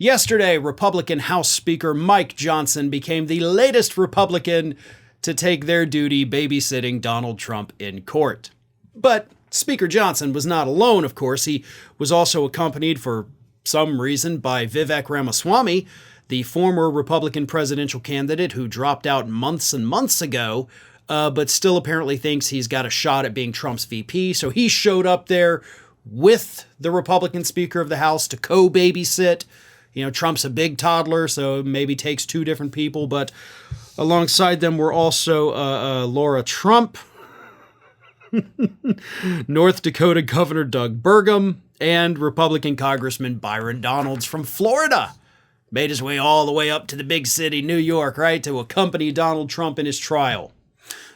Yesterday, Republican House Speaker Mike Johnson became the latest Republican to take their duty babysitting Donald Trump in court. But Speaker Johnson was not alone, of course. He was also accompanied, for some reason, by Vivek Ramaswamy, the former Republican presidential candidate who dropped out months and months ago, but still apparently thinks he's got a shot at being Trump's VP. So he showed up there with the Republican Speaker of the House to co-babysit. You know, Trump's a big toddler, so it maybe takes two different people, but alongside them were also Laura Trump, North Dakota Governor Doug Burgum, and Republican Congressman Byron Donalds from Florida. Made his way all the way up to the big city, New York, right, to accompany Donald Trump in his trial.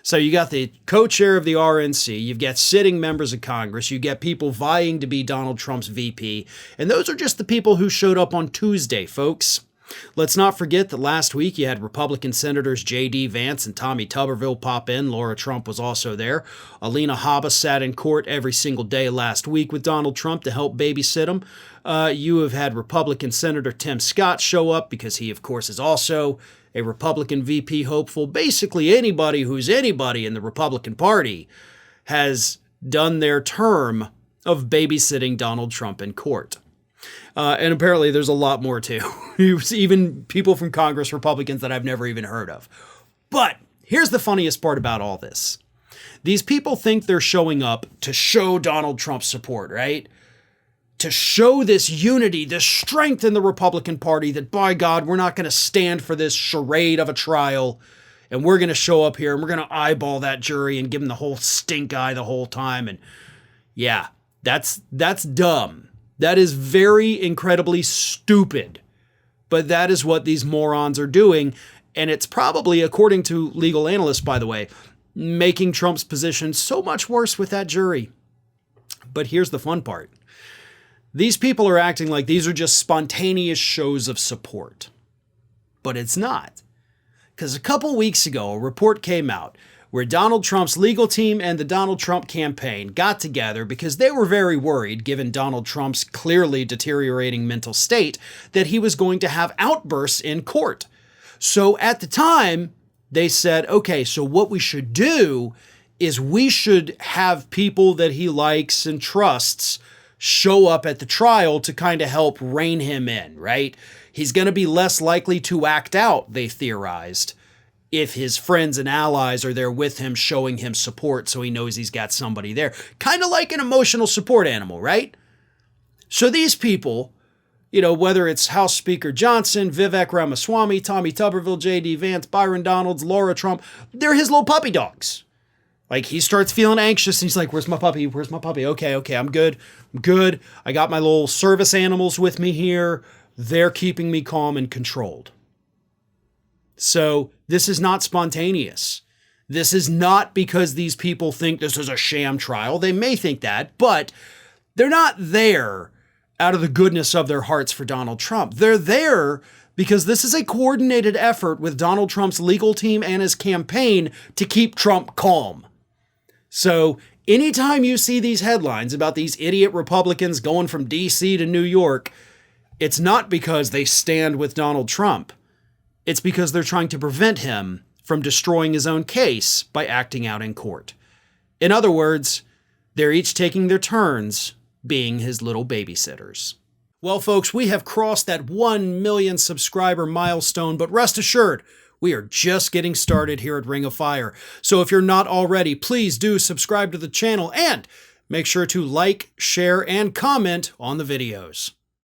So you got the co-chair of the RNC, you've got sitting members of Congress, you get people vying to be Donald Trump's VP, and those are just the people who showed up on Tuesday, folks. Let's not forget that last week you had Republican Senators J.D. Vance and Tommy Tuberville pop in. Laura Trump was also there. Alina Habba sat in court every single day last week with Donald Trump to help babysit him. You have had Republican Senator Tim Scott show up because he, of course, is also a Republican VP hopeful. Basically, anybody who's anybody in the Republican Party has done their term of babysitting Donald Trump in court. And apparently there's a lot more too. Even people from Congress, Republicans that I've never even heard of. But here's the funniest part about all this. These people think they're showing up to show Donald Trump's support, right? To show this unity, this strength in the Republican Party that, by God, we're not going to stand for this charade of a trial, and we're going to show up here and we're going to eyeball that jury and give them the whole stink eye the whole time. And yeah, that's dumb. That is very incredibly stupid. But that is what these morons are doing. And it's probably, according to legal analysts, by the way, making Trump's position so much worse with that jury. But here's the fun part. These people are acting like these are just spontaneous shows of support. But it's not. Because a couple weeks ago, a report came out where Donald Trump's legal team and the Donald Trump campaign got together because they were very worried, given Donald Trump's clearly deteriorating mental state, that he was going to have outbursts in court. So at the time, they said, okay, so what we should do is we should have people that he likes and trusts show up at the trial to kind of help rein him in, right? He's going to be less likely to act out, they theorized, if his friends and allies are there with him, showing him support so he knows he's got somebody there. Kind of like an emotional support animal, right? So these people, you know, whether it's House Speaker Johnson, Vivek Ramaswamy, Tommy Tuberville, J.D. Vance, Byron Donalds, Laura Trump, they're his little puppy dogs. Like, he starts feeling anxious and he's like, where's my puppy? Where's my puppy? Okay, I'm good. I got my little service animals with me here. They're keeping me calm and controlled. So this is not spontaneous. This is not because these people think this is a sham trial. They may think that, but they're not there out of the goodness of their hearts for Donald Trump. They're there because this is a coordinated effort with Donald Trump's legal team and his campaign to keep Trump calm. So anytime you see these headlines about these idiot Republicans going from D.C. to New York, it's not because they stand with Donald Trump. It's because they're trying to prevent him from destroying his own case by acting out in court. In other words, they're each taking their turns being his little babysitters. Well, folks, we have crossed that 1 million subscriber milestone, but rest assured, we are just getting started here at Ring of Fire. So if you're not already, please do subscribe to the channel and make sure to like, share, and comment on the videos.